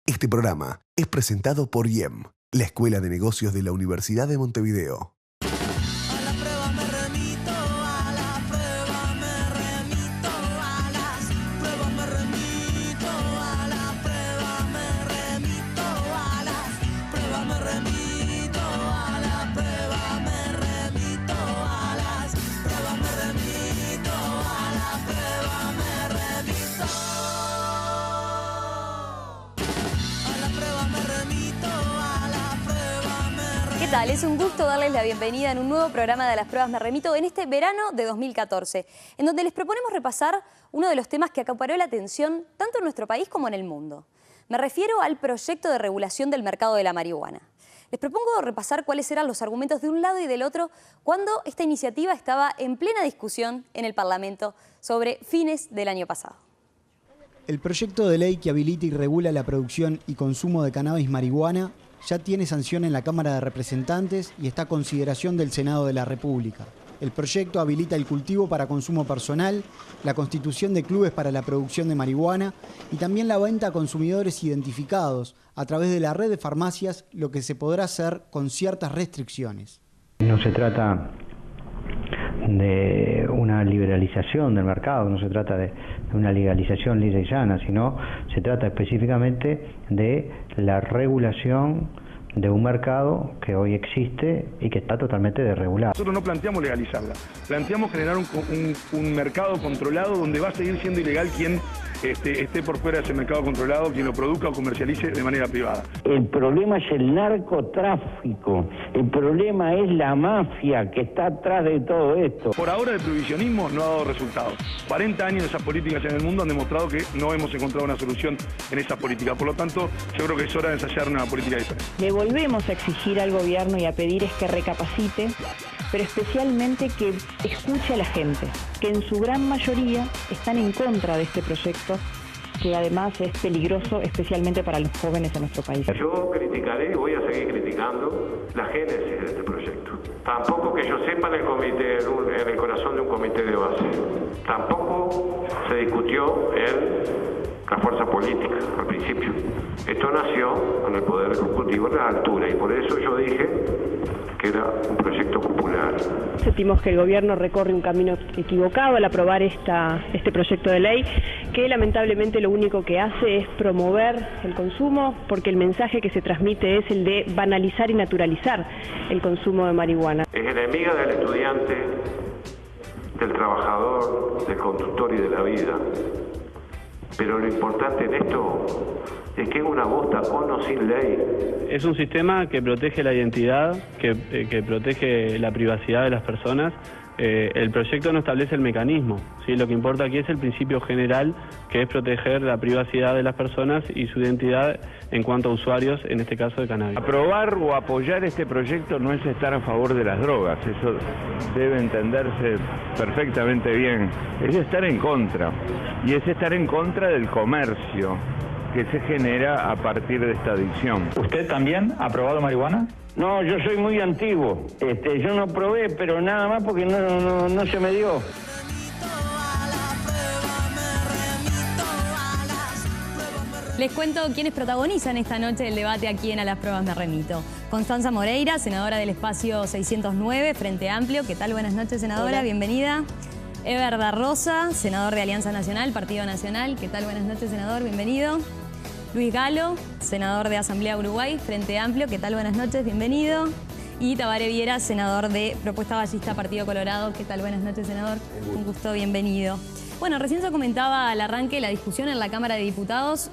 Este programa es presentado por IEM, la Escuela de Negocios de la Universidad de Montevideo. ¿Qué tal? Es un gusto darles la bienvenida en un nuevo programa de Las Pruebas Me Remito en este verano de 2014, en donde les proponemos repasar uno de los temas que acaparó la atención tanto en nuestro país como en el mundo. Me refiero al proyecto de regulación del mercado de la marihuana. Les propongo repasar cuáles eran los argumentos de un lado y del otro cuando esta iniciativa estaba en plena discusión en el Parlamento sobre fines del año pasado. El proyecto de ley que habilita y regula la producción y consumo de cannabis marihuana ya tiene sanción en la Cámara de Representantes y está a consideración del Senado de la República. El proyecto habilita el cultivo para consumo personal, la constitución de clubes para la producción de marihuana y también la venta a consumidores identificados a través de la red de farmacias, lo que se podrá hacer con ciertas restricciones. No se trata de una liberalización del mercado, no se trata de una legalización lisa y llana, sino se trata específicamente de la regulación de un mercado que hoy existe y que está totalmente desregulado. Nosotros no planteamos legalizarla, planteamos generar un mercado controlado donde va a seguir siendo ilegal quien esté por fuera de ese mercado controlado, quien lo produzca o comercialice de manera privada. El problema es el narcotráfico, el problema es la mafia que está atrás de todo esto. Por ahora el prohibicionismo no ha dado resultados. 40 años de esas políticas en el mundo han demostrado que no hemos encontrado una solución en esa política. Por lo tanto, yo creo que es hora de ensayar una política diferente. Le volvemos a exigir al gobierno y a pedir es que recapacite, pero especialmente que escuche a la gente, que en su gran mayoría están en contra de este proyecto, que además es peligroso, especialmente para los jóvenes de nuestro país. Yo criticaré y voy a seguir criticando la génesis de este proyecto. Tampoco que yo sepa en el corazón de un comité de base. Tampoco se discutió en la fuerza política al principio. Esto nació con el Poder Ejecutivo a la altura y por eso yo dije que era un proyecto popular. Sentimos que el gobierno recorre un camino equivocado al aprobar este proyecto de ley, que lamentablemente lo único que hace es promover el consumo, porque el mensaje que se transmite es el de banalizar y naturalizar el consumo de marihuana. Es enemiga del estudiante, del trabajador, del constructor y de la vida. Pero lo importante en esto es que es una bosta con o sin ley. Es un sistema que protege la identidad, que protege la privacidad de las personas. El proyecto no establece el mecanismo, ¿sí? Lo que importa aquí es el principio general, que es proteger la privacidad de las personas y su identidad en cuanto a usuarios, en este caso de cannabis. Aprobar o apoyar este proyecto no es estar a favor de las drogas, eso debe entenderse perfectamente bien. Es estar en contra, y es estar en contra del comercio que se genera a partir de esta adicción. ¿Usted también ha probado marihuana? No, yo soy muy antiguo. Yo no probé, pero nada más porque no se me dio. Les cuento quiénes protagonizan esta noche el debate aquí en A las Pruebas Me Remito. Constanza Moreira, senadora del espacio 609, Frente Amplio. ¿Qué tal? Buenas noches, senadora. Hola. Bienvenida. Eber da Rosa, senador de Alianza Nacional, Partido Nacional. ¿Qué tal? Buenas noches, senador. Bienvenido. Luis Galo, senador de Asamblea Uruguay, Frente Amplio. ¿Qué tal? Buenas noches. Bienvenido. Y Tabaré Viera, senador de Propuesta Ballista, Partido Colorado. ¿Qué tal? Buenas noches, senador. Un gusto, bienvenido. Bueno, recién se comentaba al arranque la discusión en la Cámara de Diputados.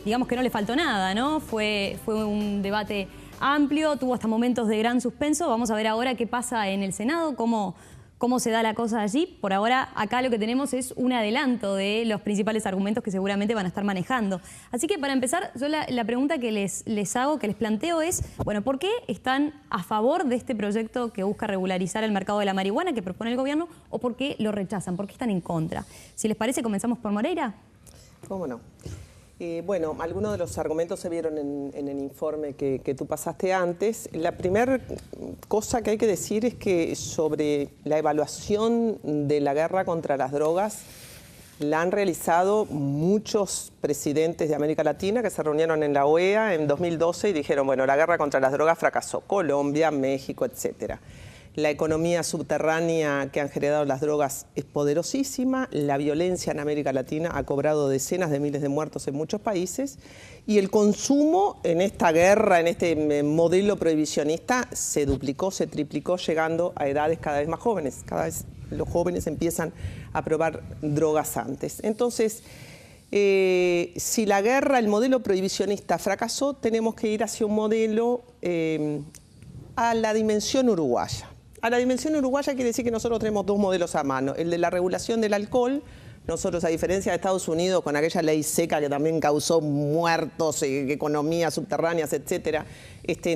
Digamos que no le faltó nada, ¿no? Fue un debate amplio, tuvo hasta momentos de gran suspenso. Vamos a ver ahora qué pasa en el Senado, cómo se da la cosa allí. Por ahora, acá lo que tenemos es un adelanto de los principales argumentos que seguramente van a estar manejando. Así que para empezar, yo la pregunta que les hago, que les planteo es, bueno, ¿por qué están a favor de este proyecto que busca regularizar el mercado de la marihuana que propone el gobierno o por qué lo rechazan? ¿Por qué están en contra? Si les parece, comenzamos por Moreira. ¿Cómo no? Bueno, algunos de los argumentos se vieron en el informe que tú pasaste antes. La primera cosa que hay que decir es que sobre la evaluación de la guerra contra las drogas, La han realizado muchos presidentes de América Latina que se reunieron en la OEA en 2012 y dijeron, bueno, la guerra contra las drogas fracasó. Colombia, México, etcétera. La economía subterránea que han generado las drogas es poderosísima. La violencia en América Latina ha cobrado decenas de miles de muertos en muchos países. Y el consumo en esta guerra, en este modelo prohibicionista, se duplicó, se triplicó, llegando a edades cada vez más jóvenes. Cada vez los jóvenes empiezan a probar drogas antes. Entonces, si la guerra, el modelo prohibicionista fracasó, tenemos que ir hacia un modelo a la dimensión uruguaya. A la dimensión uruguaya quiere decir que nosotros tenemos dos modelos a mano. El de la regulación del alcohol. Nosotros, a diferencia de Estados Unidos, con aquella ley seca que también causó muertos, economías subterráneas, etcétera,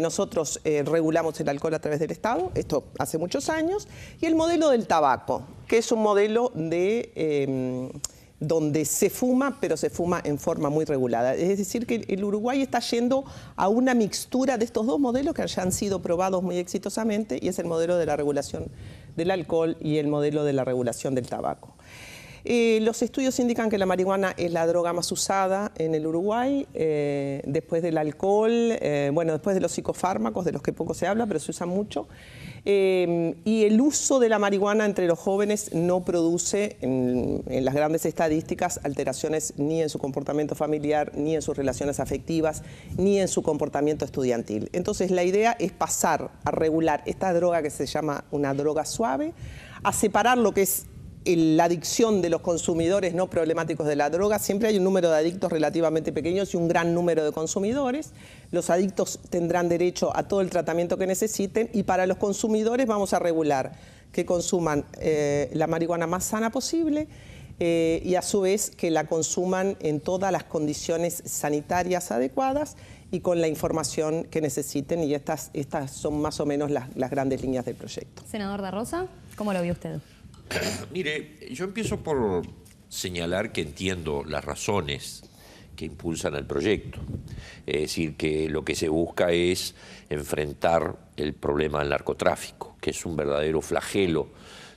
nosotros regulamos el alcohol a través del Estado, esto hace muchos años, y el modelo del tabaco, que es un modelo de donde se fuma, pero se fuma en forma muy regulada. Es decir, que el Uruguay está yendo a una mixtura de estos dos modelos que ya han sido probados muy exitosamente, y es el modelo de la regulación del alcohol y el modelo de la regulación del tabaco. Los estudios indican que la marihuana es la droga más usada en el Uruguay, después del alcohol, bueno, después de los psicofármacos, de los que poco se habla, pero se usa mucho. Y el uso de la marihuana entre los jóvenes no produce, en las grandes estadísticas, alteraciones ni en su comportamiento familiar, ni en sus relaciones afectivas, ni en su comportamiento estudiantil. Entonces, la idea es pasar a regular esta droga que se llama una droga suave, a separar lo que es la adicción de los consumidores no problemáticos de la droga. Siempre hay un número de adictos relativamente pequeños y un gran número de consumidores. Los adictos tendrán derecho a todo el tratamiento que necesiten, y para los consumidores vamos a regular que consuman la marihuana más sana posible y a su vez que la consuman en todas las condiciones sanitarias adecuadas y con la información que necesiten, y estas son más o menos las grandes líneas del proyecto. Senador Da Rosa, ¿cómo lo vio usted? Mire, yo empiezo por señalar que entiendo las razones que impulsan el proyecto. Es decir, que lo que se busca es enfrentar el problema del narcotráfico, que es un verdadero flagelo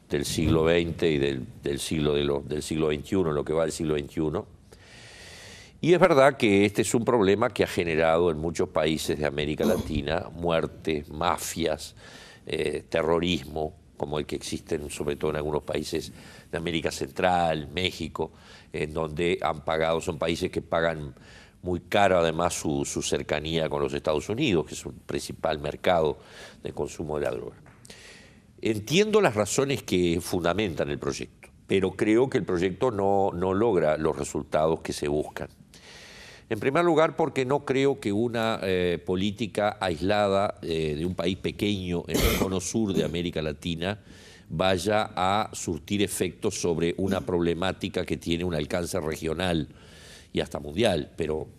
del siglo XX y del siglo XXI, lo que va del siglo XXI. Y es verdad que este es un problema que ha generado en muchos países de América Latina muertes, mafias, terrorismo, como el que existen sobre todo en algunos países de América Central, México, en donde han pagado, son países que pagan muy caro además su cercanía con los Estados Unidos, que es un principal mercado de consumo de la droga. Entiendo las razones que fundamentan el proyecto, pero creo que el proyecto no logra los resultados que se buscan. En primer lugar, porque no creo que una política aislada de un país pequeño en el cono sur de América Latina vaya a surtir efectos sobre una problemática que tiene un alcance regional y hasta mundial, pero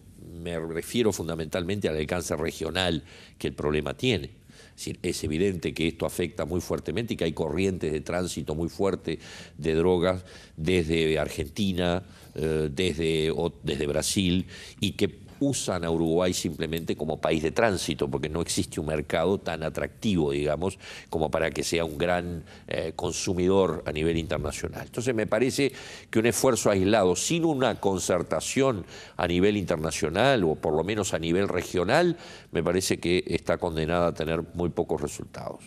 me refiero fundamentalmente al alcance regional que el problema tiene. Es decir, es evidente que esto afecta muy fuertemente y que hay corrientes de tránsito muy fuertes de drogas desde Argentina, desde Brasil, y que usan a Uruguay simplemente como país de tránsito, porque no existe un mercado tan atractivo, digamos, como para que sea un gran consumidor a nivel internacional. Entonces me parece que un esfuerzo aislado, sin una concertación a nivel internacional, o por lo menos a nivel regional, me parece que está condenada a tener muy pocos resultados.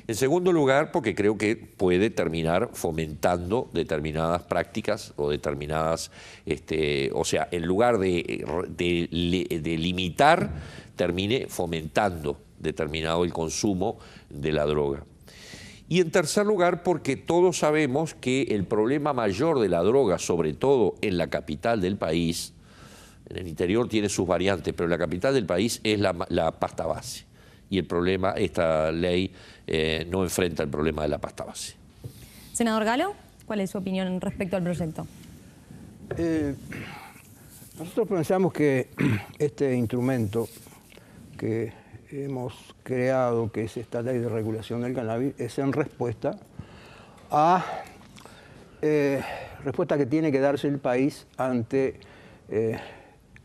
En segundo lugar, porque creo que puede terminar fomentando determinadas prácticas o determinadas, o sea, en lugar de limitar, termine fomentando determinado el consumo de la droga. Y en tercer lugar, porque todos sabemos que el problema mayor de la droga, sobre todo en la capital del país, en el interior tiene sus variantes, pero en la capital del país es la pasta base. Y el problema, esta ley no enfrenta el problema de la pasta base. Senador Galo, ¿cuál es su opinión respecto al proyecto? Nosotros pensamos que este instrumento que hemos creado, que es esta ley de regulación del cannabis, es en respuesta a respuesta que tiene que darse el país ante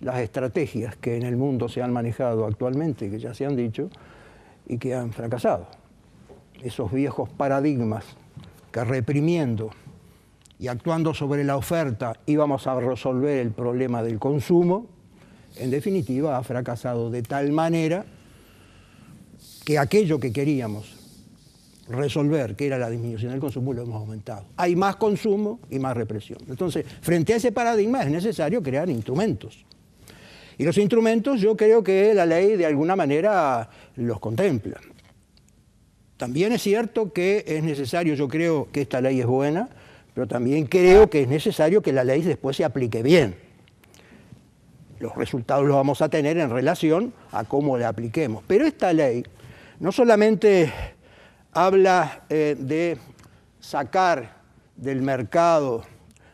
las estrategias que en el mundo se han manejado actualmente, que ya se han dicho, y que han fracasado. Esos viejos paradigmas que reprimiendo y actuando sobre la oferta íbamos a resolver el problema del consumo, en definitiva ha fracasado de tal manera que aquello que queríamos resolver, que era la disminución del consumo, lo hemos aumentado. Hay más consumo y más represión. Entonces, frente a ese paradigma es necesario crear instrumentos. Y los instrumentos yo creo que la ley de alguna manera los contempla. También es cierto que es necesario, yo creo que esta ley es buena, pero también creo que es necesario que la ley después se aplique bien. Los resultados los vamos a tener en relación a cómo la apliquemos. Pero esta ley no solamente habla de sacar del mercado,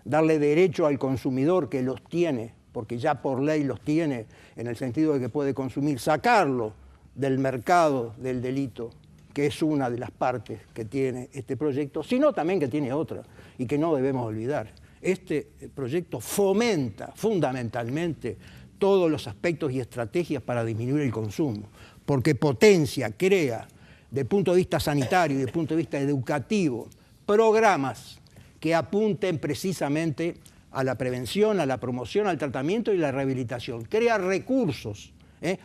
darle derecho al consumidor que los tiene, porque ya por ley los tiene, en el sentido de que puede consumir, sacarlo del mercado del delito, que es una de las partes que tiene este proyecto, sino también que tiene otra, y que no debemos olvidar. Este proyecto fomenta fundamentalmente todos los aspectos y estrategias para disminuir el consumo, porque potencia, crea, desde el punto de vista sanitario y desde el punto de vista educativo, programas que apunten precisamente a la prevención, a la promoción, al tratamiento y la rehabilitación. Crea recursos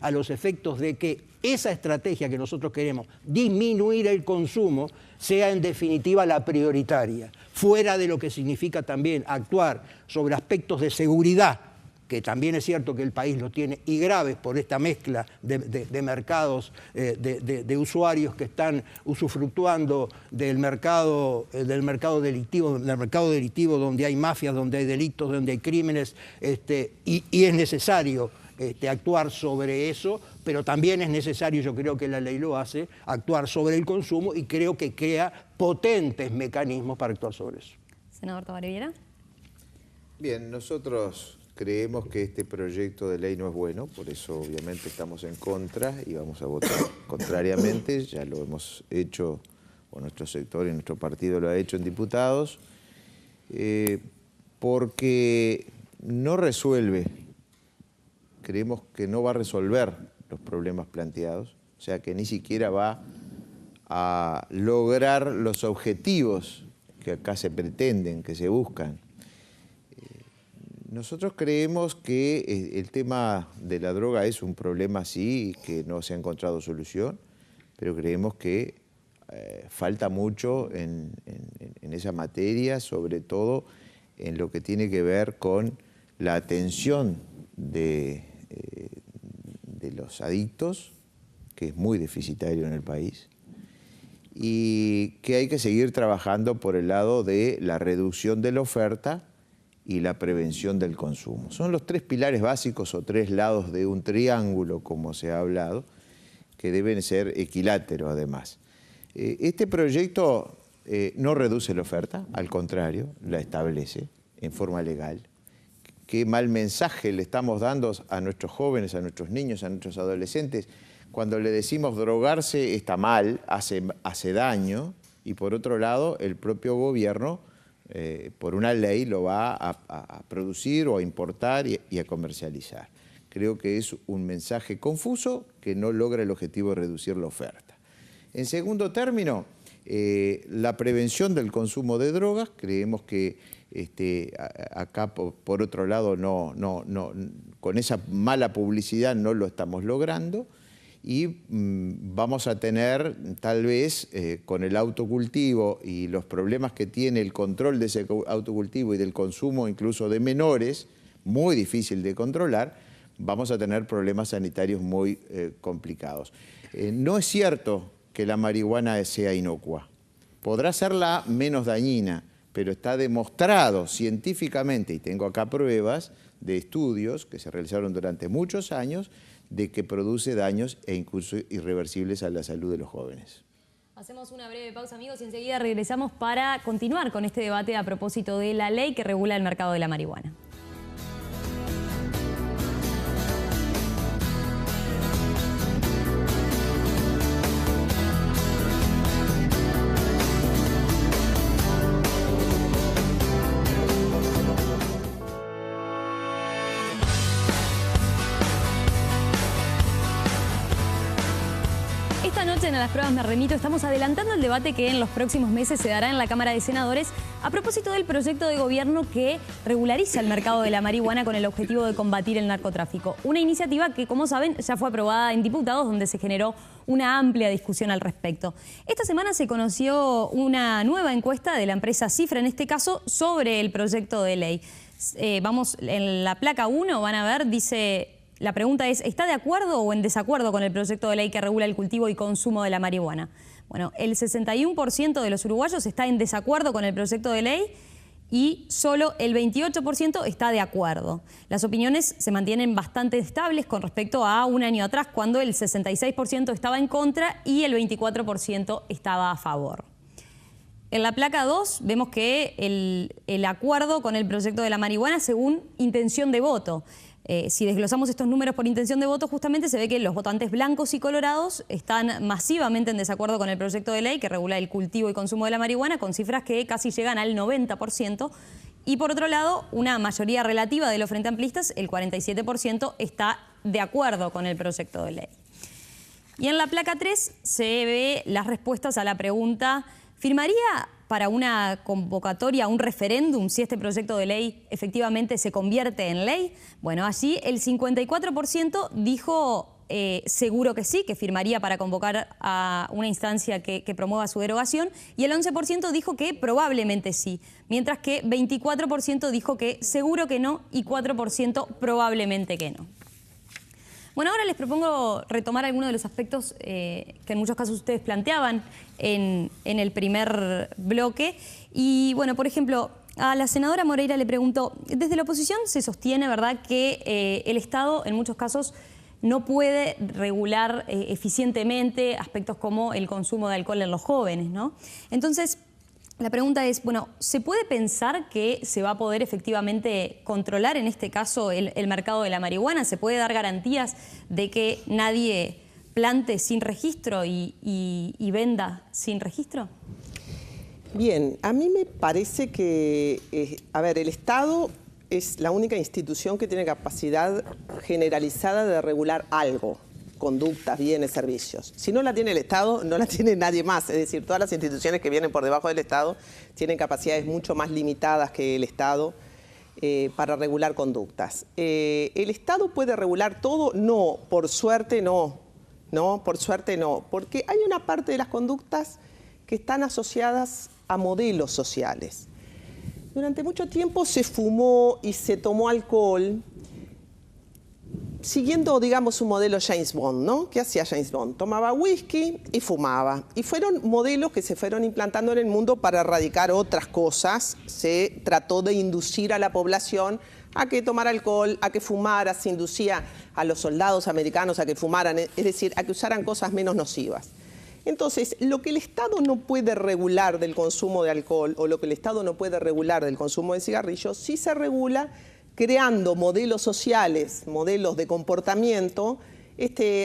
a los efectos de que esa estrategia que nosotros queremos, disminuir el consumo, sea en definitiva la prioritaria, fuera de lo que significa también actuar sobre aspectos de seguridad, que también es cierto que el país lo tiene, y graves por esta mezcla de mercados, de usuarios que están usufructuando del mercado delictivo donde hay mafias, donde hay delitos, donde hay crímenes, y es necesario actuar sobre eso, pero también es necesario, yo creo que la ley lo hace, actuar sobre el consumo, y creo que crea potentes mecanismos para actuar sobre eso. Senador Tabaré Viera. Bien, nosotros creemos que este proyecto de ley no es bueno, por eso obviamente estamos en contra y vamos a votar contrariamente. Ya lo hemos hecho, o nuestro sector y nuestro partido lo ha hecho en diputados, porque no resuelve, creemos que no va a resolver los problemas planteados, o sea que ni siquiera va a lograr los objetivos que acá se pretenden, que se buscan. Nosotros creemos que el tema de la droga es un problema, sí, que no se ha encontrado solución, pero creemos que falta mucho en esa materia, sobre todo en lo que tiene que ver con la atención de los adictos, que es muy deficitario en el país, y que hay que seguir trabajando por el lado de la reducción de la oferta y la prevención del consumo. Son los tres pilares básicos o tres lados de un triángulo, como se ha hablado, que deben ser equiláteros además. Este proyecto no reduce la oferta, al contrario, la establece en forma legal. Qué mal mensaje le estamos dando a nuestros jóvenes, a nuestros niños, a nuestros adolescentes, cuando le decimos drogarse está mal, hace daño, y por otro lado el propio gobierno por una ley lo va a producir o a importar y a comercializar. Creo que es un mensaje confuso que no logra el objetivo de reducir la oferta. En segundo término, la prevención del consumo de drogas. Creemos que acá por otro lado con esa mala publicidad no lo estamos logrando. Y vamos a tener, tal vez, con el autocultivo y los problemas que tiene el control de ese autocultivo y del consumo incluso de menores, muy difícil de controlar, vamos a tener problemas sanitarios muy complicados. No es cierto que la marihuana sea inocua. Podrá ser la menos dañina, pero está demostrado científicamente, y tengo acá pruebas de estudios que se realizaron durante muchos años, de que produce daños e incluso irreversibles a la salud de los jóvenes. Hacemos una breve pausa, amigos, y enseguida regresamos para continuar con este debate a propósito de la ley que regula el mercado de la marihuana. noche en A las Pruebas me remito. Estamos adelantando el debate que en los próximos meses se dará en la Cámara de Senadores a propósito del proyecto de gobierno que regulariza el mercado de la marihuana con el objetivo de combatir el narcotráfico. Una iniciativa que, como saben, ya fue aprobada en diputados, donde se generó una amplia discusión al respecto. Esta semana se conoció una nueva encuesta de la empresa Cifra, en este caso, sobre el proyecto de ley. Vamos, en la placa 1 van a ver, dice... La pregunta es, ¿está de acuerdo o en desacuerdo con el proyecto de ley que regula el cultivo y consumo de la marihuana? Bueno, el 61% de los uruguayos está en desacuerdo con el proyecto de ley y solo el 28% está de acuerdo. Las opiniones se mantienen bastante estables con respecto a un año atrás, cuando el 66% estaba en contra y el 24% estaba a favor. En la placa 2 vemos que el acuerdo con el proyecto de la marihuana según intención de voto. Si desglosamos estos números por intención de voto, justamente se ve que los votantes blancos y colorados están masivamente en desacuerdo con el proyecto de ley que regula el cultivo y consumo de la marihuana, con cifras que casi llegan al 90%. Y por otro lado, una mayoría relativa de los frente amplistas, el 47%, está de acuerdo con el proyecto de ley. Y en la placa 3 se ve las respuestas a la pregunta: ¿firmaría para una convocatoria, un referéndum, si este proyecto de ley efectivamente se convierte en ley? Bueno, allí el 54% dijo seguro que sí, que firmaría para convocar a una instancia que promueva su derogación, y el 11% dijo que probablemente sí, mientras que 24% dijo que seguro que no y 4% probablemente que no. Bueno, ahora les propongo retomar algunos de los aspectos que en muchos casos ustedes planteaban en el primer bloque. Y bueno, por ejemplo, a la senadora Moreira le pregunto, desde la oposición se sostiene, ¿verdad?, que el Estado en muchos casos no puede regular eficientemente aspectos como el consumo de alcohol en los jóvenes, ¿no? Entonces, la pregunta es, bueno, ¿se puede pensar que se va a poder efectivamente controlar en este caso el mercado de la marihuana? ¿Se puede dar garantías de que nadie plante sin registro y venda sin registro? Bien, a mí me parece que, el Estado es la única institución que tiene capacidad generalizada de regular algo. Conductas, bienes, servicios. Si no la tiene el Estado, no la tiene nadie más. Es decir, todas las instituciones que vienen por debajo del Estado tienen capacidades mucho más limitadas que el Estado para regular conductas. ¿El Estado puede regular todo? No, por suerte no. No, por suerte no. Porque hay una parte de las conductas que están asociadas a modelos sociales. Durante mucho tiempo se fumó y se tomó alcohol siguiendo, digamos, un modelo James Bond, ¿no? ¿Qué hacía James Bond? Tomaba whisky y fumaba. Y fueron modelos que se fueron implantando en el mundo para erradicar otras cosas. Se trató de inducir a la población a que tomara alcohol, a que fumara, se inducía a los soldados americanos a que fumaran, es decir, a que usaran cosas menos nocivas. Entonces, lo que el Estado no puede regular del consumo de alcohol o lo que el Estado no puede regular del consumo de cigarrillos, sí se regula creando modelos sociales, modelos de comportamiento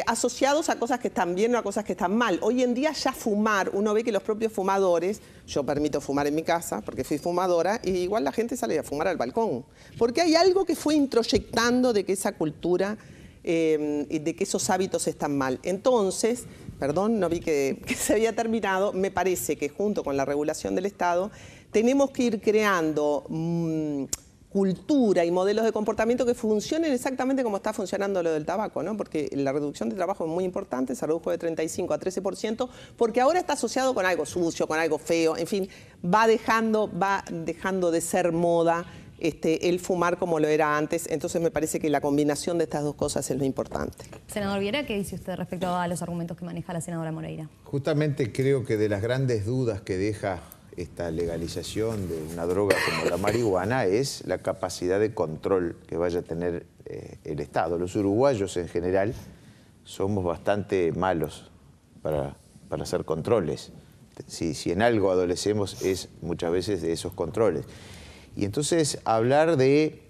asociados a cosas que están bien o a cosas que están mal. Hoy en día ya fumar, uno ve que los propios fumadores, yo permito fumar en mi casa porque fui fumadora, y igual la gente sale a fumar al balcón. Porque hay algo que fue introyectando de que esa cultura, de que esos hábitos están mal. Entonces, perdón, no vi que se había terminado, me parece que junto con la regulación del Estado tenemos que ir creando cultura y modelos de comportamiento que funcionen exactamente como está funcionando lo del tabaco, ¿no? Porque la reducción de trabajo es muy importante, se redujo de 35 a 13%, porque ahora está asociado con algo sucio, con algo feo, en fin, va dejando de ser moda el fumar como lo era antes. Entonces me parece que la combinación de estas dos cosas es lo importante. Senador Viera, ¿qué dice usted respecto a los argumentos que maneja la senadora Moreira? Justamente creo que de las grandes dudas que deja esta legalización de una droga como la marihuana es la capacidad de control que vaya a tener el Estado. Los uruguayos en general somos bastante malos para hacer controles. Si en algo adolecemos es muchas veces de esos controles. Y entonces hablar de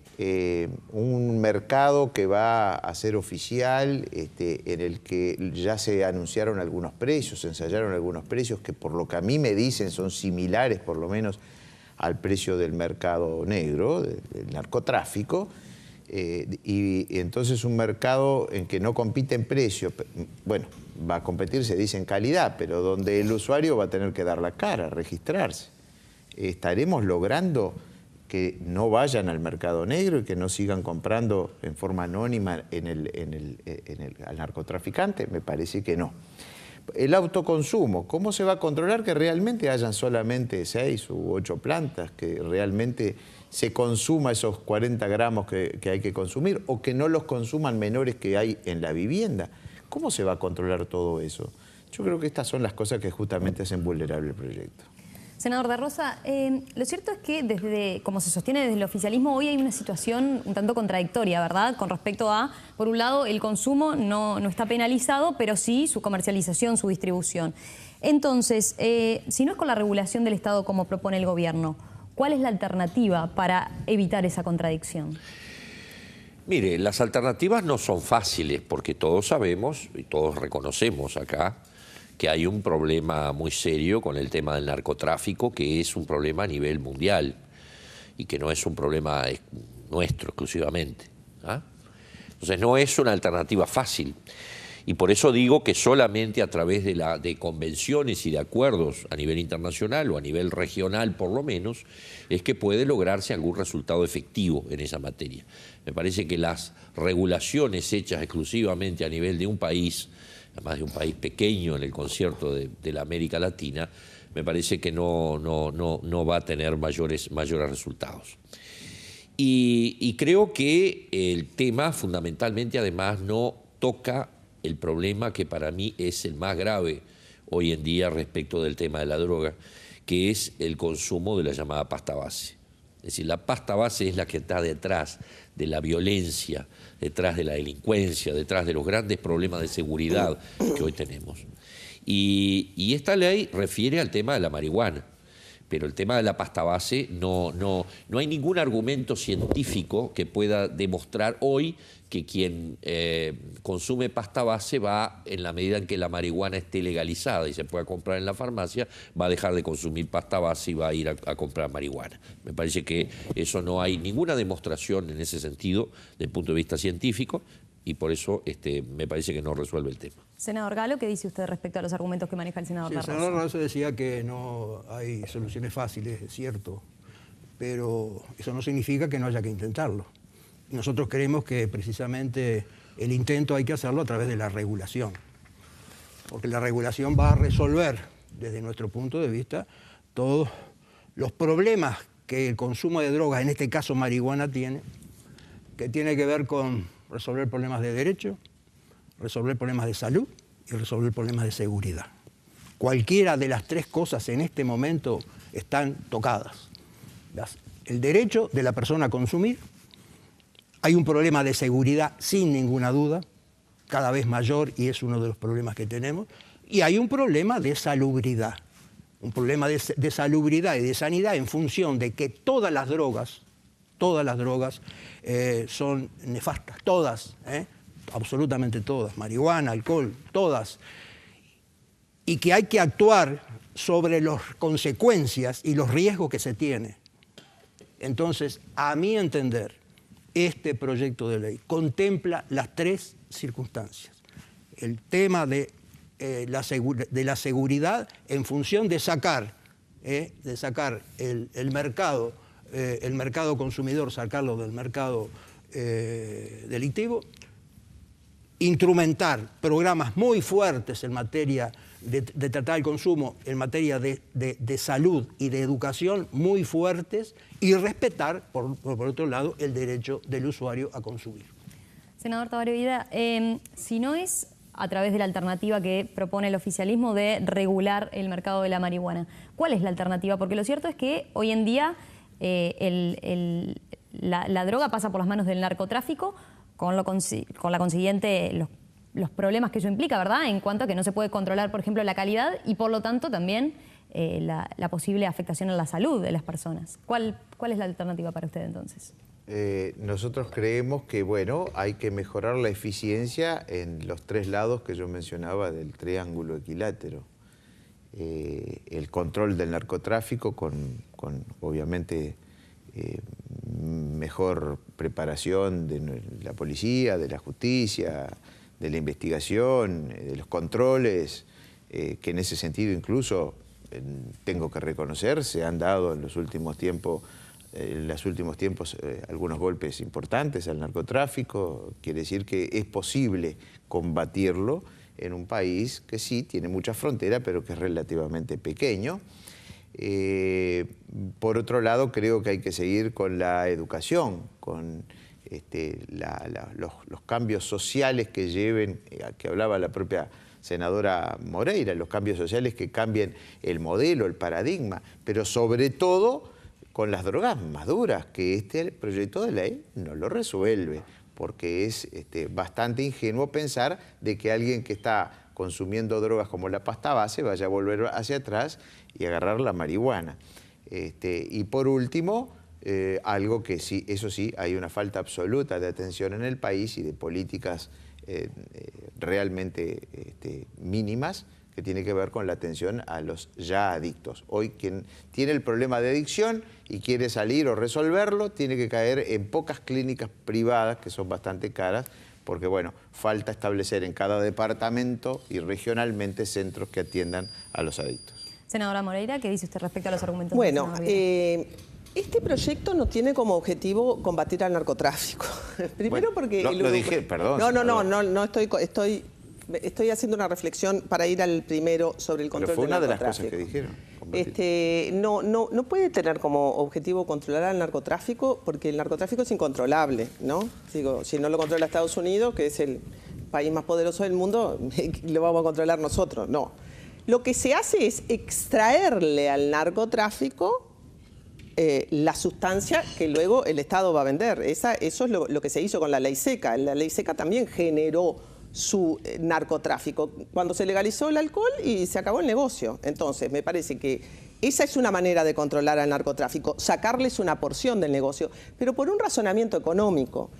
un mercado que va a ser oficial, en el que ya se anunciaron algunos precios, se ensayaron algunos precios que por lo que a mí me dicen son similares por lo menos al precio del mercado negro, del narcotráfico, Y entonces un mercado en que no compite en precio, bueno, va a competir, se dice, en calidad, pero donde el usuario va a tener que dar la cara, registrarse. ¿Estaremos logrando que no vayan al mercado negro y que no sigan comprando en forma anónima al narcotraficante? Me parece que no. El autoconsumo, ¿cómo se va a controlar que realmente hayan solamente 6 u 8 plantas, que realmente se consuma esos 40 gramos que hay que consumir, o que no los consuman menores que hay en la vivienda? ¿Cómo se va a controlar todo eso? Yo creo que estas son las cosas que justamente hacen vulnerable el proyecto. Senador Da Rosa, lo cierto es que como se sostiene desde el oficialismo, hoy hay una situación un tanto contradictoria, ¿verdad? Con respecto a, por un lado, el consumo no está penalizado, pero sí su comercialización, su distribución. Entonces, si no es con la regulación del Estado como propone el gobierno, ¿cuál es la alternativa para evitar esa contradicción? Mire, las alternativas no son fáciles porque todos sabemos y todos reconocemos acá que hay un problema muy serio con el tema del narcotráfico, que es un problema a nivel mundial y que no es un problema nuestro exclusivamente. Entonces no es una alternativa fácil. Y por eso digo que solamente a través de convenciones y de acuerdos a nivel internacional o a nivel regional por lo menos, es que puede lograrse algún resultado efectivo en esa materia. Me parece que las regulaciones hechas exclusivamente a nivel de un país, además de un país pequeño en el concierto de la América Latina, me parece que no va a tener mayores resultados. Y creo que el tema fundamentalmente además no toca el problema que para mí es el más grave hoy en día respecto del tema de la droga, que es el consumo de la llamada pasta base. Es decir, la pasta base es la que está detrás de la violencia, detrás de la delincuencia, detrás de los grandes problemas de seguridad que hoy tenemos. Y esta ley refiere al tema de la marihuana, pero el tema de la pasta base no hay ningún argumento científico que pueda demostrar hoy que quien consume pasta base va, en la medida en que la marihuana esté legalizada y se pueda comprar en la farmacia, va a dejar de consumir pasta base y va a ir a comprar marihuana. Me parece que eso no hay ninguna demostración en ese sentido desde el punto de vista científico y por eso me parece que no resuelve el tema. Senador Galo, ¿qué dice usted respecto a los argumentos que maneja el senador Da Rosa? El senador Da Rosa decía que no hay soluciones fáciles, es cierto, pero eso no significa que no haya que intentarlo. Nosotros creemos que precisamente el intento hay que hacerlo a través de la regulación, porque la regulación va a resolver, desde nuestro punto de vista, todos los problemas que el consumo de drogas, en este caso marihuana, tiene, que tiene que ver con resolver problemas de derecho, resolver problemas de salud y resolver problemas de seguridad. Cualquiera de las tres cosas en este momento están tocadas. El derecho de la persona a consumir. Hay un problema de seguridad, sin ninguna duda, cada vez mayor, y es uno de los problemas que tenemos. Y hay un problema de salubridad. Un problema de salubridad y de sanidad en función de que todas las drogas son nefastas, todas, absolutamente todas, marihuana, alcohol, todas. Y que hay que actuar sobre las consecuencias y los riesgos que se tiene. Entonces, a mi entender, este proyecto de ley contempla las tres circunstancias. El tema de la seguridad en función de sacar el mercado consumidor, sacarlo del mercado delictivo, instrumentar programas muy fuertes en materia de tratar el consumo, en materia de salud y de educación muy fuertes, y respetar, por otro lado, el derecho del usuario a consumir. Senador Tabaré Vida, si no es a través de la alternativa que propone el oficialismo de regular el mercado de la marihuana, ¿cuál es la alternativa? Porque lo cierto es que hoy en día la droga pasa por las manos del narcotráfico, con la consiguiente los problemas que eso implica, ¿verdad? En cuanto a que no se puede controlar, por ejemplo, la calidad y por lo tanto también la posible afectación a la salud de las personas. ¿Cuál es la alternativa para usted entonces? Nosotros creemos que, bueno, hay que mejorar la eficiencia en los tres lados que yo mencionaba del triángulo equilátero. El control del narcotráfico con obviamente, mejor preparación de la policía, de la justicia, de la investigación, de los controles, que en ese sentido incluso tengo que reconocer, se han dado en los últimos tiempos, algunos golpes importantes al narcotráfico. Quiere decir que es posible combatirlo en un país que sí tiene mucha frontera, pero que es relativamente pequeño. Por otro lado, creo que hay que seguir con la educación, con los cambios sociales que lleven, que hablaba la propia senadora Moreira, los cambios sociales que cambien el modelo, el paradigma, pero sobre todo con las drogas más duras, que este proyecto de ley no lo resuelve, porque es bastante ingenuo pensar de que alguien que está consumiendo drogas como la pasta base vaya a volver hacia atrás y agarrar la marihuana. Y por último, algo que sí, eso sí, hay una falta absoluta de atención en el país y de políticas realmente mínimas, que tiene que ver con la atención a los ya adictos. Hoy quien tiene el problema de adicción y quiere salir o resolverlo, tiene que caer en pocas clínicas privadas, que son bastante caras, porque bueno, falta establecer en cada departamento y regionalmente centros que atiendan a los adictos. Senadora Moreira, ¿qué dice usted respecto a los argumentos? Bueno, este proyecto no tiene como objetivo combatir al narcotráfico. Primero porque... Lo dije, perdón. No, estoy haciendo una reflexión para ir al primero sobre el control del narcotráfico. Pero fue una de las cosas que dijeron. No puede tener como objetivo controlar al narcotráfico, porque el narcotráfico es incontrolable, ¿no? Digo, si no lo controla Estados Unidos, que es el país más poderoso del mundo, lo vamos a controlar nosotros. No. Lo que se hace es extraerle al narcotráfico la sustancia que luego el Estado va a vender. Eso es lo que se hizo con la ley seca. La ley seca también generó su narcotráfico cuando se legalizó el alcohol y se acabó el negocio. Entonces, me parece que esa es una manera de controlar al narcotráfico, sacarles una porción del negocio, pero por un razonamiento económico.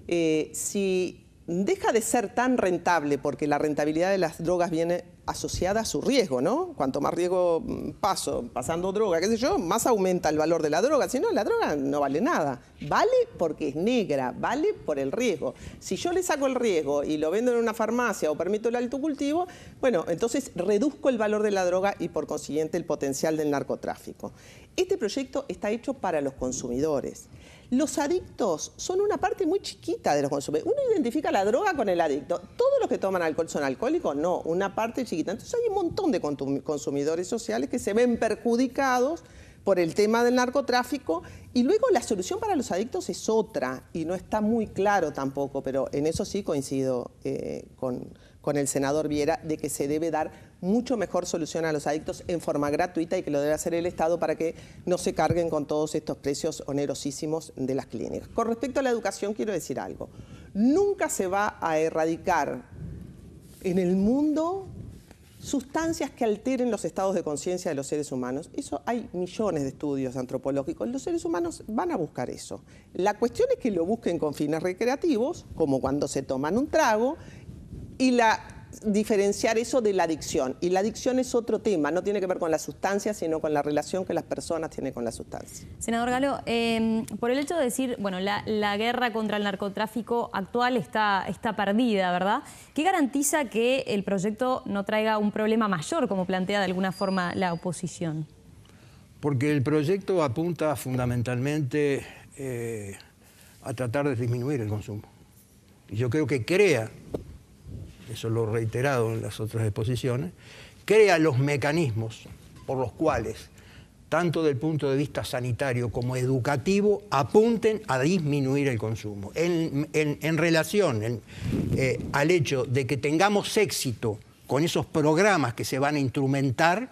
Si deja de ser tan rentable, porque la rentabilidad de las drogas viene asociada a su riesgo, ¿no? Cuanto más riesgo pasando droga, qué sé yo, más aumenta el valor de la droga. Si no, la droga no vale nada. Vale porque es negra, vale por el riesgo. Si yo le saco el riesgo y lo vendo en una farmacia o permito el alto cultivo, bueno, entonces reduzco el valor de la droga y por consiguiente el potencial del narcotráfico. Este proyecto está hecho para los consumidores. Los adictos son una parte muy chiquita de los consumidores. Uno identifica la droga con el adicto. ¿Todos los que toman alcohol son alcohólicos? No, una parte chiquita. Entonces hay un montón de consumidores sociales que se ven perjudicados por el tema del narcotráfico, y luego la solución para los adictos es otra, y no está muy claro tampoco, pero en eso sí coincido con el senador Viera, de que se debe dar mucho mejor solución a los adictos en forma gratuita y que lo debe hacer el Estado para que no se carguen con todos estos precios onerosísimos de las clínicas. Con respecto a la educación, quiero decir algo. Nunca se va a erradicar en el mundo sustancias que alteren los estados de conciencia de los seres humanos. Eso hay millones de estudios antropológicos. Los seres humanos van a buscar eso. La cuestión es que lo busquen con fines recreativos, como cuando se toman un trago, y diferenciar eso de la adicción. Y la adicción es otro tema, no tiene que ver con la sustancia, sino con la relación que las personas tienen con la sustancia. Senador Galo, por el hecho de decir, bueno, la guerra contra el narcotráfico actual está perdida, ¿verdad? ¿Qué garantiza que el proyecto no traiga un problema mayor, como plantea de alguna forma la oposición? Porque el proyecto apunta fundamentalmente a tratar de disminuir el consumo. Y yo creo que crea, eso lo he reiterado en las otras exposiciones, crea los mecanismos por los cuales, tanto del punto de vista sanitario como educativo, apunten a disminuir el consumo. En relación al hecho de que tengamos éxito con esos programas que se van a instrumentar,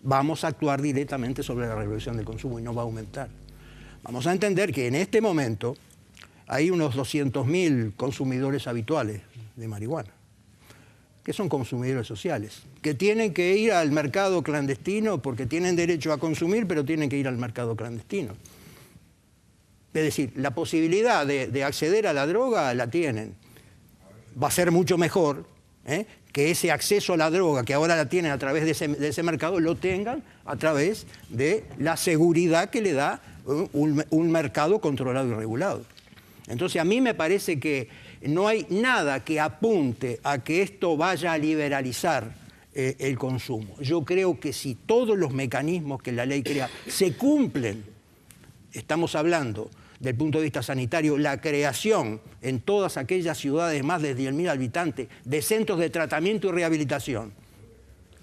vamos a actuar directamente sobre la reducción del consumo y no va a aumentar. Vamos a entender que en este momento hay unos 200.000 consumidores habituales de marihuana, que son consumidores sociales, que tienen que ir al mercado clandestino porque tienen derecho a consumir, pero tienen que ir al mercado clandestino. Es decir, la posibilidad de acceder a la droga la tienen. Va a ser mucho mejor que ese acceso a la droga que ahora la tienen a través de ese mercado lo tengan a través de la seguridad que le da un mercado controlado y regulado. Entonces a mí me parece que no hay nada que apunte a que esto vaya a liberalizar el consumo. Yo creo que si todos los mecanismos que la ley crea se cumplen, estamos hablando del punto de vista sanitario, la creación en todas aquellas ciudades más de 10.000 habitantes de centros de tratamiento y rehabilitación,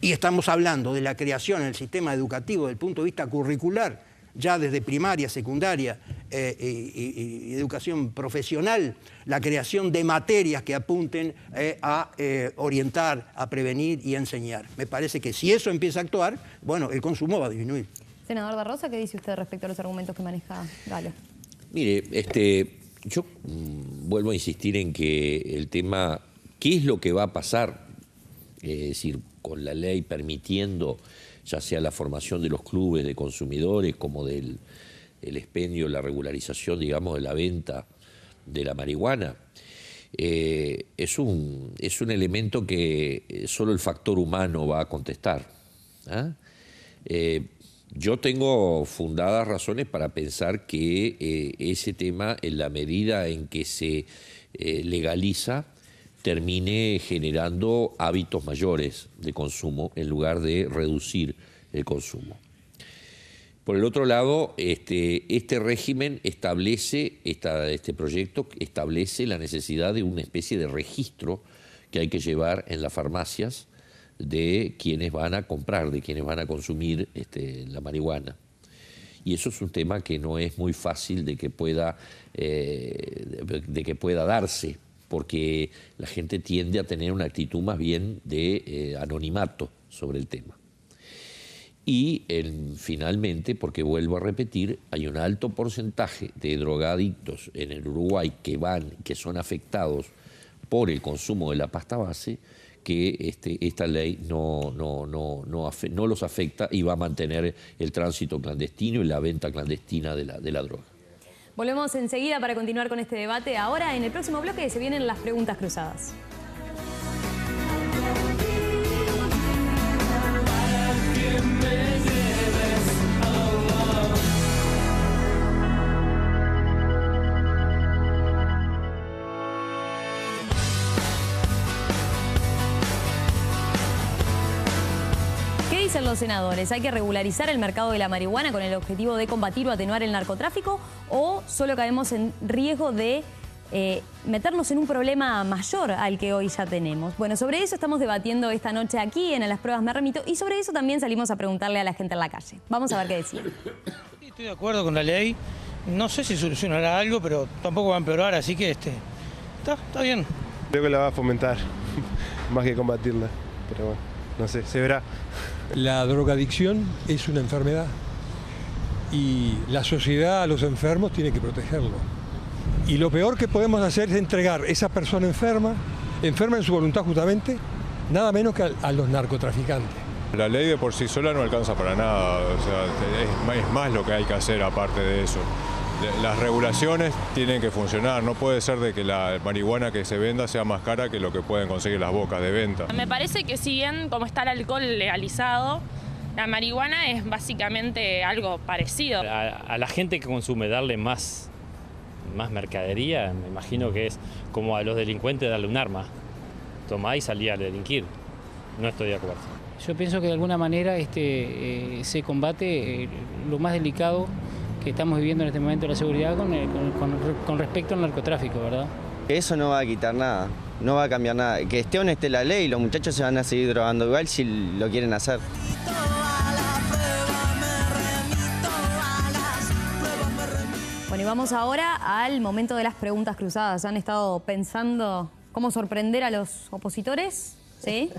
y estamos hablando de la creación en el sistema educativo desde el punto de vista curricular, ya desde primaria, secundaria y educación profesional, la creación de materias que apunten a orientar, a prevenir y a enseñar. Me parece que si eso empieza a actuar, bueno, el consumo va a disminuir. Senador Da Rosa, ¿qué dice usted respecto a los argumentos que maneja Galo? Mire, yo vuelvo a insistir en que el tema, ¿qué es lo que va a pasar? Es decir, con la ley permitiendo ya sea la formación de los clubes de consumidores como del expendio, la regularización, digamos, de la venta de la marihuana, es un elemento que solo el factor humano va a contestar. Yo tengo fundadas razones para pensar que ese tema, en la medida en que se legaliza, termine generando hábitos mayores de consumo en lugar de reducir el consumo. Por el otro lado, este régimen establece, este proyecto establece la necesidad de una especie de registro que hay que llevar en las farmacias de quienes van a comprar, de quienes van a consumir la marihuana. Y eso es un tema que no es muy fácil de que pueda darse, porque la gente tiende a tener una actitud más bien de anonimato sobre el tema. Y finalmente, porque vuelvo a repetir, hay un alto porcentaje de drogadictos en el Uruguay que son afectados por el consumo de la pasta base, que esta ley no los afecta y va a mantener el tránsito clandestino y la venta clandestina de la droga. Volvemos enseguida para continuar con este debate. Ahora, en el próximo bloque, se vienen las preguntas cruzadas. Dicen los senadores, ¿hay que regularizar el mercado de la marihuana con el objetivo de combatir o atenuar el narcotráfico o solo caemos en riesgo de meternos en un problema mayor al que hoy ya tenemos? Bueno, sobre eso estamos debatiendo esta noche aquí en A las Pruebas Me Remito y sobre eso también salimos a preguntarle a la gente en la calle. Vamos a ver qué decían. Estoy de acuerdo con la ley, no sé si solucionará algo, pero tampoco va a empeorar, así que está bien. Creo que la va a fomentar, más que combatirla, pero bueno, no sé, se verá. La drogadicción es una enfermedad y la sociedad a los enfermos tiene que protegerlo. Y lo peor que podemos hacer es entregar esa persona enferma en su voluntad justamente, nada menos que a los narcotraficantes. La ley de por sí sola no alcanza para nada, o sea, es más lo que hay que hacer aparte de eso. Las regulaciones tienen que funcionar, no puede ser de que la marihuana que se venda sea más cara que lo que pueden conseguir las bocas de venta. Me parece que si bien como está el alcohol legalizado, la marihuana es básicamente algo parecido. A la gente que consume darle más mercadería, me imagino que es como a los delincuentes darle un arma. Tomá y salí a delinquir. No estoy de acuerdo. Yo pienso que de alguna manera se combate lo más delicado que estamos viviendo en este momento, la seguridad con respecto al narcotráfico, ¿verdad? Eso no va a quitar nada, no va a cambiar nada. Que esté o no esté la ley, los muchachos se van a seguir drogando igual si lo quieren hacer. Bueno, y vamos ahora al momento de las preguntas cruzadas. ¿Han estado pensando cómo sorprender a los opositores? ¿Sí?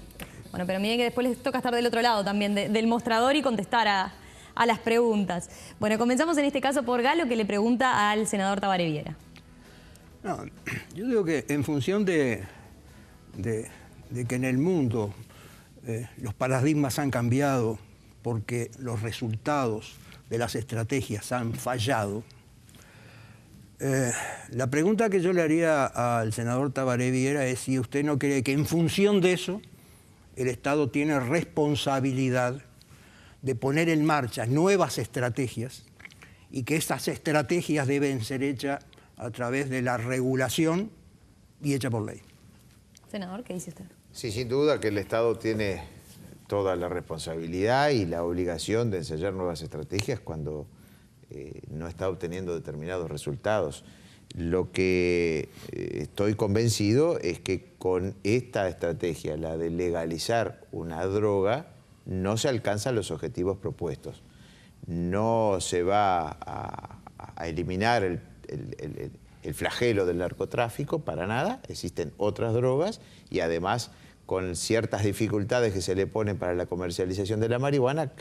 Bueno, pero miren que después les toca estar del otro lado también, del mostrador y contestar a las preguntas. Bueno, comenzamos en este caso por Galo, que le pregunta al senador Tabaré Viera. No, yo digo que en función de que en el mundo los paradigmas han cambiado porque los resultados de las estrategias han fallado, la pregunta que yo le haría al senador Tabaré Viera es si usted no cree que en función de eso el Estado tiene responsabilidad de poner en marcha nuevas estrategias y que estas estrategias deben ser hechas a través de la regulación y hecha por ley. Senador, ¿qué dice usted? Sí, sin duda que el Estado tiene toda la responsabilidad y la obligación de ensayar nuevas estrategias cuando no está obteniendo determinados resultados. Lo que estoy convencido es que con esta estrategia, la de legalizar una droga, no se alcanzan los objetivos propuestos. No se va a eliminar el flagelo del narcotráfico para nada, existen otras drogas y además con ciertas dificultades que se le ponen para la comercialización de la marihuana,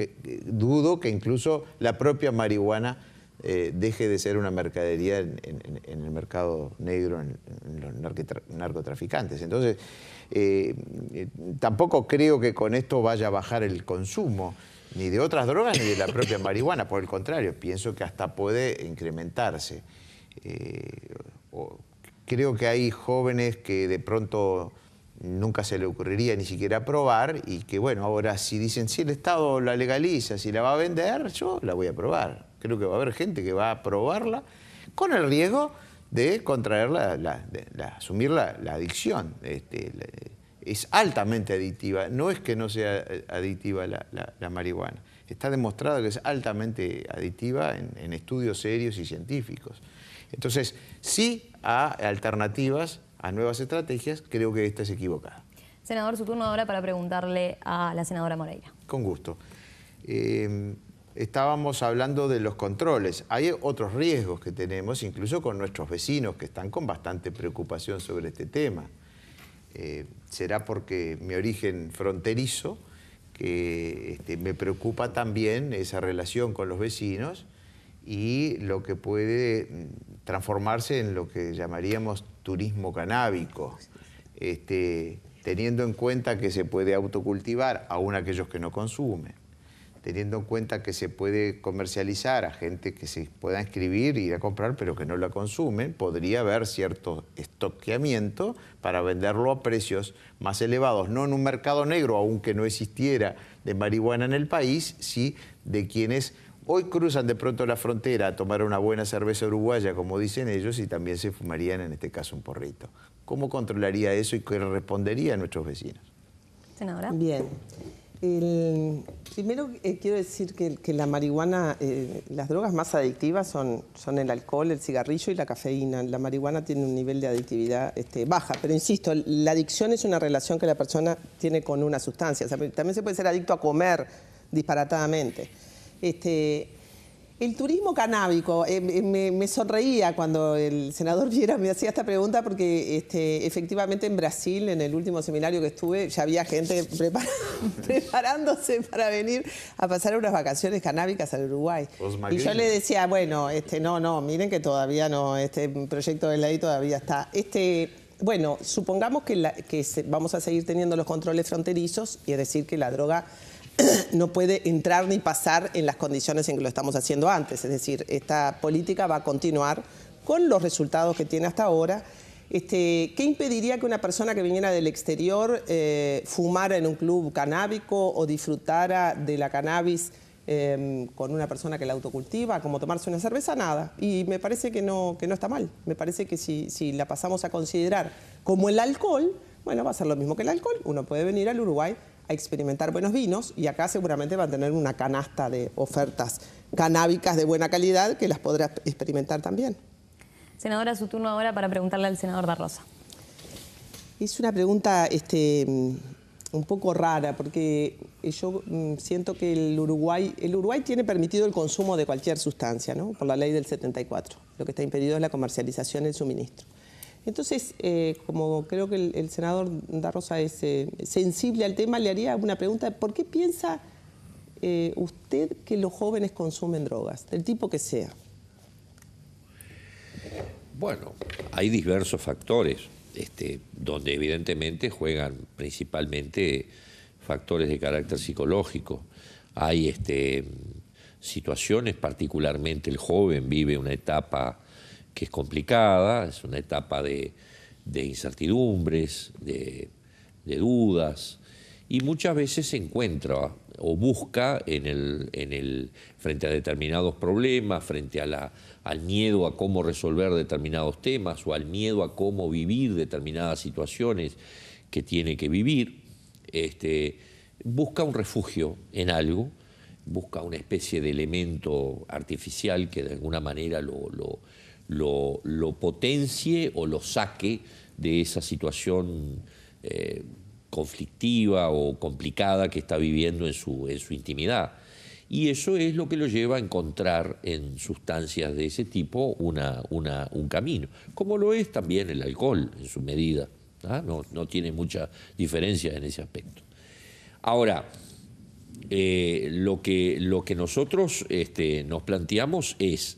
dudo que incluso la propia marihuana deje de ser una mercadería en el mercado negro, en los narcotraficantes. Entonces, tampoco creo que con esto vaya a bajar el consumo, ni de otras drogas ni de la propia marihuana, por el contrario, pienso que hasta puede incrementarse. Creo que hay jóvenes que de pronto nunca se le ocurriría ni siquiera probar y que, bueno, ahora si dicen, si el Estado la legaliza, si la va a vender, yo la voy a probar. Creo que va a haber gente que va a probarla con el riesgo de contraer asumir la adicción. Es altamente adictiva, no es que no sea adictiva la marihuana. Está demostrado que es altamente adictiva en estudios serios y científicos. Entonces, sí a alternativas, a nuevas estrategias, creo que esta es equivocada. Senador, su turno ahora para preguntarle a la senadora Moreira. Con gusto. Estábamos hablando de los controles. Hay otros riesgos que tenemos, incluso con nuestros vecinos, que están con bastante preocupación sobre este tema. Será porque mi origen fronterizo, que me preocupa también esa relación con los vecinos y lo que puede transformarse en lo que llamaríamos turismo canábico, teniendo en cuenta que se puede autocultivar aún aquellos que no consumen, teniendo en cuenta que se puede comercializar a gente que se pueda inscribir e ir a comprar pero que no la consumen, podría haber cierto estoqueamiento para venderlo a precios más elevados, no en un mercado negro, aunque no existiera de marihuana en el país, sí de quienes hoy cruzan de pronto la frontera a tomar una buena cerveza uruguaya, como dicen ellos, y también se fumarían en este caso un porrito. ¿Cómo controlaría eso y qué respondería a nuestros vecinos? Senadora. Bien. Primero quiero decir que la marihuana, las drogas más adictivas son el alcohol, el cigarrillo y la cafeína. La marihuana tiene un nivel de adictividad baja, pero insisto, la adicción es una relación que la persona tiene con una sustancia. O sea, también se puede ser adicto a comer disparatadamente. El turismo canábico, me sonreía cuando el senador Viera me hacía esta pregunta porque efectivamente en Brasil, en el último seminario que estuve, ya había gente preparándose para venir a pasar unas vacaciones canábicas al Uruguay. Y yo le decía, bueno, no, miren que todavía no, este proyecto de ley todavía está. Bueno, supongamos que vamos a seguir teniendo los controles fronterizos, y es decir, que la droga no puede entrar ni pasar en las condiciones en que lo estamos haciendo antes. Es decir, esta política va a continuar con los resultados que tiene hasta ahora. ¿Qué impediría que una persona que viniera del exterior fumara en un club canábico o disfrutara de la cannabis con una persona que la autocultiva, como tomarse una cerveza? Nada. Y me parece que no está mal. Me parece que si la pasamos a considerar como el alcohol, bueno, va a ser lo mismo que el alcohol. Uno puede venir al Uruguay a experimentar buenos vinos y acá seguramente va a tener una canasta de ofertas canábicas de buena calidad que las podrá experimentar también. Senadora, su turno ahora para preguntarle al senador Da Rosa. Es una pregunta un poco rara porque yo siento que el Uruguay tiene permitido el consumo de cualquier sustancia, ¿no? Por la ley del 74. Lo que está impedido es la comercialización y el suministro. Entonces, como creo que el senador Da Rosa es sensible al tema, le haría una pregunta. ¿Por qué piensa usted que los jóvenes consumen drogas, del tipo que sea? Bueno, hay diversos factores, donde evidentemente juegan principalmente factores de carácter psicológico. Hay situaciones, particularmente el joven vive una etapa que es complicada, es una etapa de incertidumbres, de dudas, y muchas veces se encuentra o busca frente a determinados problemas, frente a al miedo a cómo resolver determinados temas o al miedo a cómo vivir determinadas situaciones que tiene que vivir, busca un refugio en algo, busca una especie de elemento artificial que de alguna manera lo potencie o lo saque de esa situación conflictiva o complicada que está viviendo en su intimidad. Y eso es lo que lo lleva a encontrar en sustancias de ese tipo un camino, como lo es también el alcohol en su medida. No tiene mucha diferencia en ese aspecto. Ahora, lo que nosotros nos planteamos es,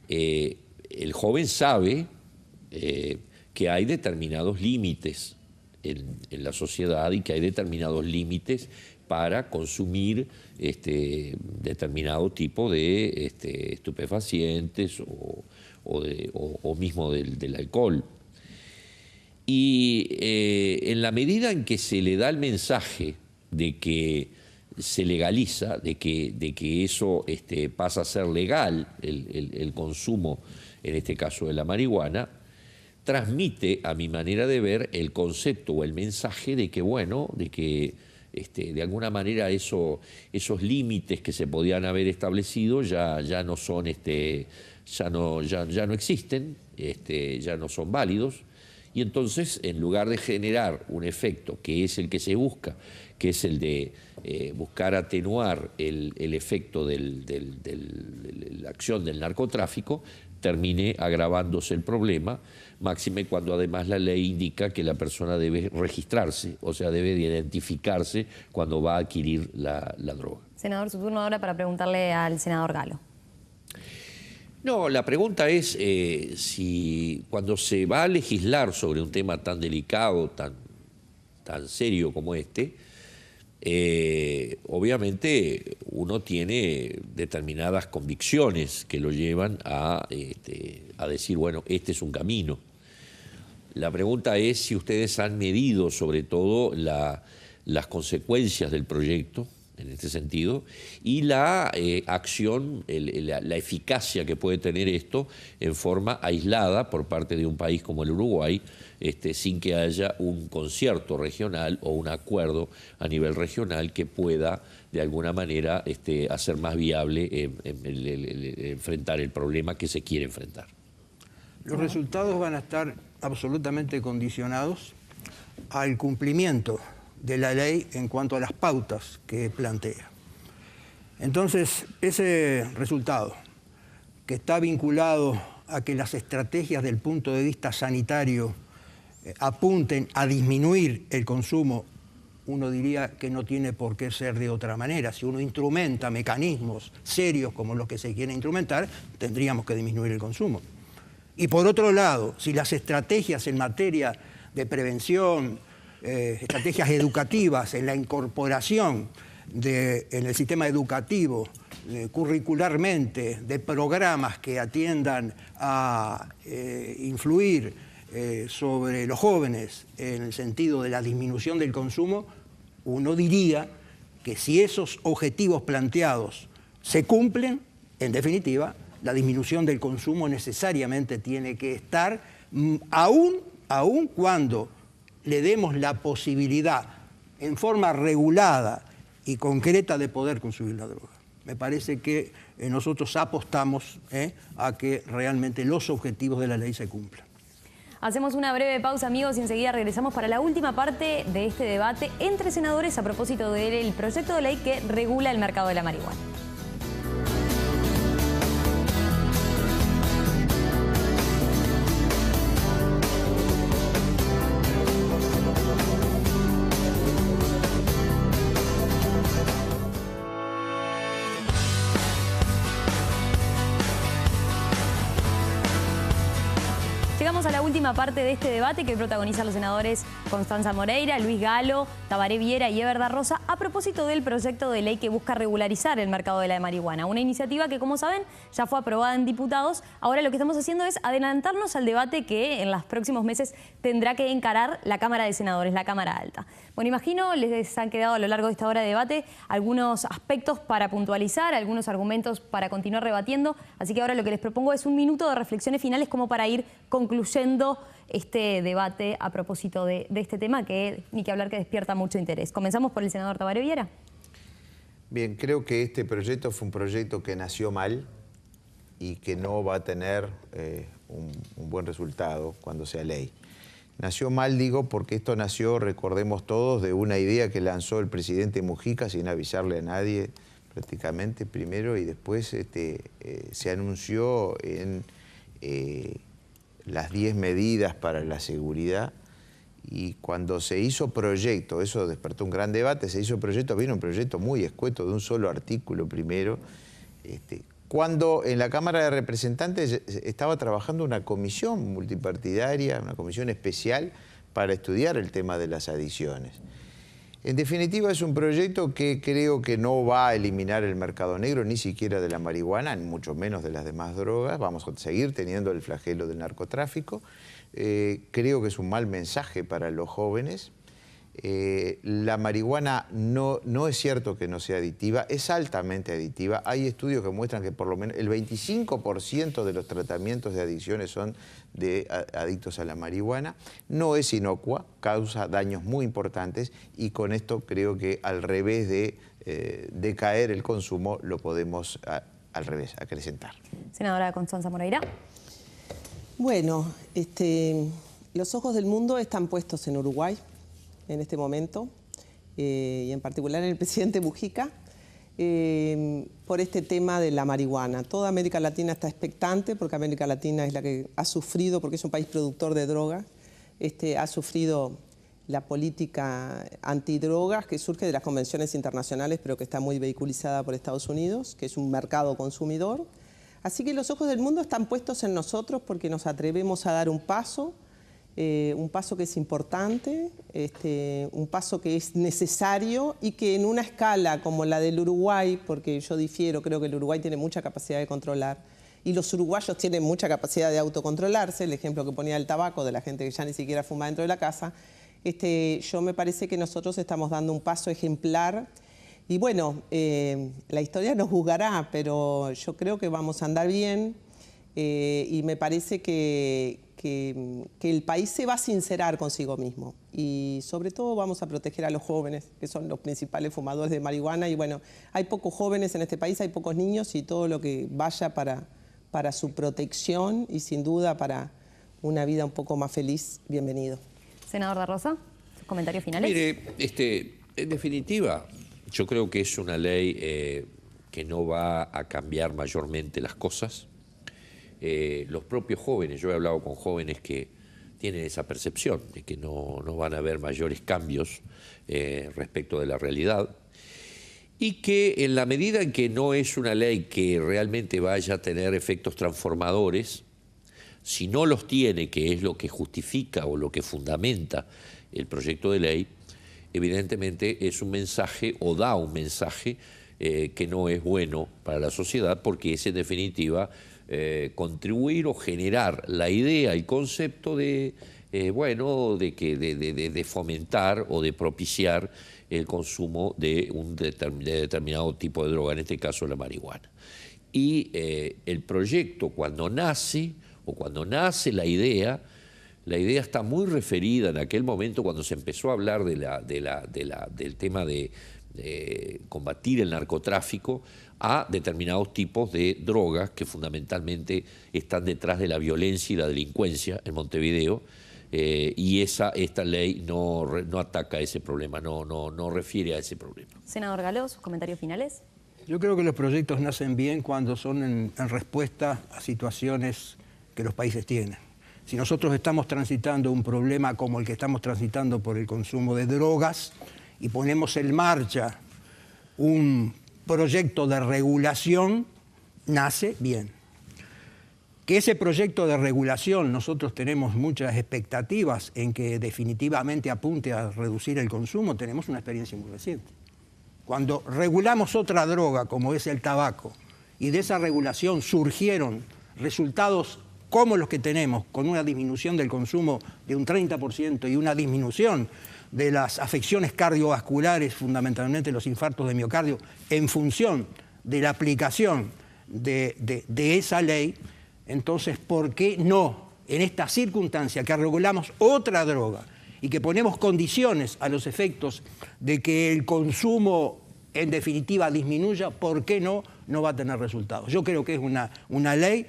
el joven sabe que hay determinados límites en la sociedad y que hay determinados límites para consumir determinado tipo de estupefacientes o mismo del alcohol. Y en la medida en que se le da el mensaje de que se legaliza, de que eso pasa a ser legal, el consumo, en este caso de la marihuana, transmite, a mi manera de ver, el concepto o el mensaje de que, bueno, de alguna manera esos límites que se podían haber establecido ya no son, ya no existen, ya no son válidos. Y entonces, en lugar de generar un efecto que es el que se busca, que es el de buscar atenuar el efecto de la acción del narcotráfico, termine agravándose el problema, máxime cuando además la ley indica que la persona debe registrarse, o sea, debe cuantificarse cuando va a adquirir la droga. Senador, su turno ahora para preguntarle al senador Galo. No, la pregunta es si cuando se va a legislar sobre un tema tan delicado, tan serio como obviamente uno tiene determinadas convicciones que lo llevan a decir, bueno, este es un camino. La pregunta es si ustedes han medido sobre todo las consecuencias del proyecto, en este sentido, y la acción, la eficacia que puede tener esto en forma aislada por parte de un país como el Uruguay, sin que haya un concierto regional o un acuerdo a nivel regional que pueda de alguna manera hacer más viable enfrentar el problema que se quiere enfrentar. Los resultados van a estar absolutamente condicionados al cumplimiento de la ley en cuanto a las pautas que plantea. Entonces, ese resultado, que está vinculado a que las estrategias del punto de vista sanitario apunten a disminuir el consumo, uno diría que no tiene por qué ser de otra manera. Si uno instrumenta mecanismos serios como los que se quieren instrumentar, tendríamos que disminuir el consumo. Y por otro lado, si las estrategias en materia de prevención, estrategias educativas, en la incorporación en el sistema educativo, curricularmente, de programas que atiendan a influir sobre los jóvenes en el sentido de la disminución del consumo, uno diría que si esos objetivos planteados se cumplen, en definitiva, la disminución del consumo necesariamente tiene que estar, aun cuando le demos la posibilidad en forma regulada y concreta de poder consumir la droga. Me parece que nosotros apostamos a que realmente los objetivos de la ley se cumplan. Hacemos una breve pausa, amigos, y enseguida regresamos para la última parte de este debate entre senadores a propósito del proyecto de ley que regula el mercado de la marihuana. Pasamos a la última parte de este debate que protagonizan los senadores Constanza Moreira, Luis Galo, Tabaré Viera y Eber da Rosa a propósito del proyecto de ley que busca regularizar el mercado de la marihuana. Una iniciativa que, como saben, ya fue aprobada en diputados. Ahora lo que estamos haciendo es adelantarnos al debate que en los próximos meses tendrá que encarar la Cámara de Senadores, la Cámara Alta. Bueno, imagino les han quedado a lo largo de esta hora de debate algunos aspectos para puntualizar, algunos argumentos para continuar rebatiendo. Así que ahora lo que les propongo es un minuto de reflexiones finales como para ir concluyendo este debate a propósito de este tema que, ni que hablar, que despierta mucho interés. Comenzamos por el senador Tabaré Viera. Bien, creo que este proyecto fue un proyecto que nació mal y que no va a tener un buen resultado cuando sea ley. Nació mal, digo, porque esto nació, recordemos todos, de una idea que lanzó el presidente Mujica sin avisarle a nadie prácticamente primero, y después se anunció en las 10 medidas para la seguridad, y cuando se hizo proyecto, eso despertó un gran debate, se hizo proyecto, vino un proyecto muy escueto de un solo artículo primero, cuando en la Cámara de Representantes estaba trabajando una comisión multipartidaria, una comisión especial para estudiar el tema de las adicciones. En definitiva, es un proyecto que creo que no va a eliminar el mercado negro, ni siquiera de la marihuana, ni mucho menos de las demás drogas. Vamos a seguir teniendo el flagelo del narcotráfico. Creo que es un mal mensaje para los jóvenes. La marihuana no es cierto que no sea adictiva, es altamente adictiva. Hay estudios que muestran que por lo menos el 25% de los tratamientos de adicciones son de adictos a la marihuana. No es inocua, causa daños muy importantes, y con esto creo que al revés de decaer el consumo, lo podemos al revés, acrecentar. Senadora Constanza Moreira. Bueno, los ojos del mundo están puestos en Uruguay en este momento, y en particular en el presidente Mujica, por este tema de la marihuana. Toda América Latina está expectante, porque América Latina es la que ha sufrido, porque es un país productor de drogas, ha sufrido la política antidrogas que surge de las convenciones internacionales, pero que está muy vehiculizada por Estados Unidos, que es un mercado consumidor. Así que los ojos del mundo están puestos en nosotros porque nos atrevemos a dar un paso que es importante, un paso que es necesario, y que en una escala como la del Uruguay, porque yo difiero, creo que el Uruguay tiene mucha capacidad de controlar y los uruguayos tienen mucha capacidad de autocontrolarse, el ejemplo que ponía del tabaco, de la gente que ya ni siquiera fuma dentro de la casa, yo me parece que nosotros estamos dando un paso ejemplar. Y bueno, la historia nos juzgará, pero yo creo que vamos a andar bien, y me parece que el país se va a sincerar consigo mismo, y sobre todo vamos a proteger a los jóvenes, que son los principales fumadores de marihuana. Y bueno, hay pocos jóvenes en este país, hay pocos niños, y todo lo que vaya para su protección y sin duda para una vida un poco más feliz, bienvenido. Senador da Rosa, sus comentarios finales. Mire, en definitiva, yo creo que es una ley que no va a cambiar mayormente las cosas. Los propios jóvenes, yo he hablado con jóvenes que tienen esa percepción de que no van a haber mayores cambios respecto de la realidad, y que en la medida en que no es una ley que realmente vaya a tener efectos transformadores, si no los tiene, que es lo que justifica o lo que fundamenta el proyecto de ley, evidentemente es un mensaje o da un mensaje que no es bueno para la sociedad, porque es en definitiva contribuir o generar la idea, el concepto de fomentar o de propiciar el consumo de un determinado tipo de droga, en este caso la marihuana. Y el proyecto, cuando nace la idea está muy referida en aquel momento cuando se empezó a hablar del tema de combatir el narcotráfico, a determinados tipos de drogas que fundamentalmente están detrás de la violencia y la delincuencia en Montevideo, y esta ley no ataca ese problema, no refiere a ese problema. Senador Galo, sus comentarios finales. Yo creo que los proyectos nacen bien cuando son en respuesta a situaciones que los países tienen. Si nosotros estamos transitando un problema como el que estamos transitando por el consumo de drogas y ponemos en marcha un proyecto de regulación, nace bien. Que ese proyecto de regulación, nosotros tenemos muchas expectativas en que definitivamente apunte a reducir el consumo, tenemos una experiencia muy reciente. Cuando regulamos otra droga, como es el tabaco, y de esa regulación surgieron resultados como los que tenemos, con una disminución del consumo de un 30% y una disminución de las afecciones cardiovasculares, fundamentalmente los infartos de miocardio, en función de la aplicación de esa ley, entonces, ¿por qué no, en esta circunstancia que regulamos otra droga y que ponemos condiciones a los efectos de que el consumo en definitiva disminuya, ¿por qué no va a tener resultados? Yo creo que es una ley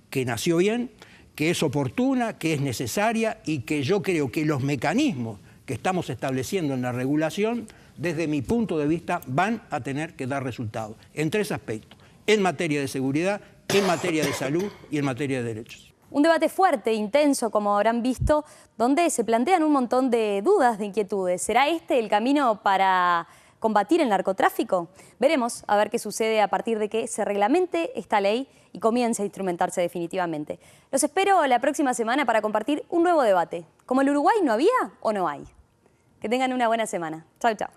que nació bien, que es oportuna, que es necesaria y que yo creo que los mecanismos que estamos estableciendo en la regulación, desde mi punto de vista, van a tener que dar resultados en 3 aspectos: en materia de seguridad, en materia de salud y en materia de derechos. Un debate fuerte, intenso, como habrán visto, donde se plantean un montón de dudas, de inquietudes. ¿Será este el camino para combatir el narcotráfico? Veremos a ver qué sucede a partir de que se reglamente esta ley y comience a instrumentarse definitivamente. Los espero la próxima semana para compartir un nuevo debate. ¿Como el Uruguay no había o no hay? Que tengan una buena semana. Chau, chau.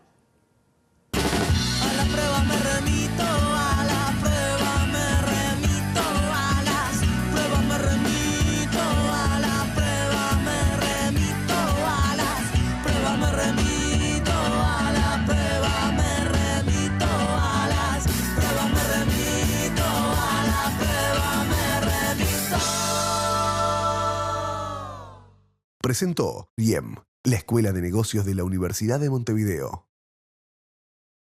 Presentó IEM, la Escuela de Negocios de la Universidad de Montevideo.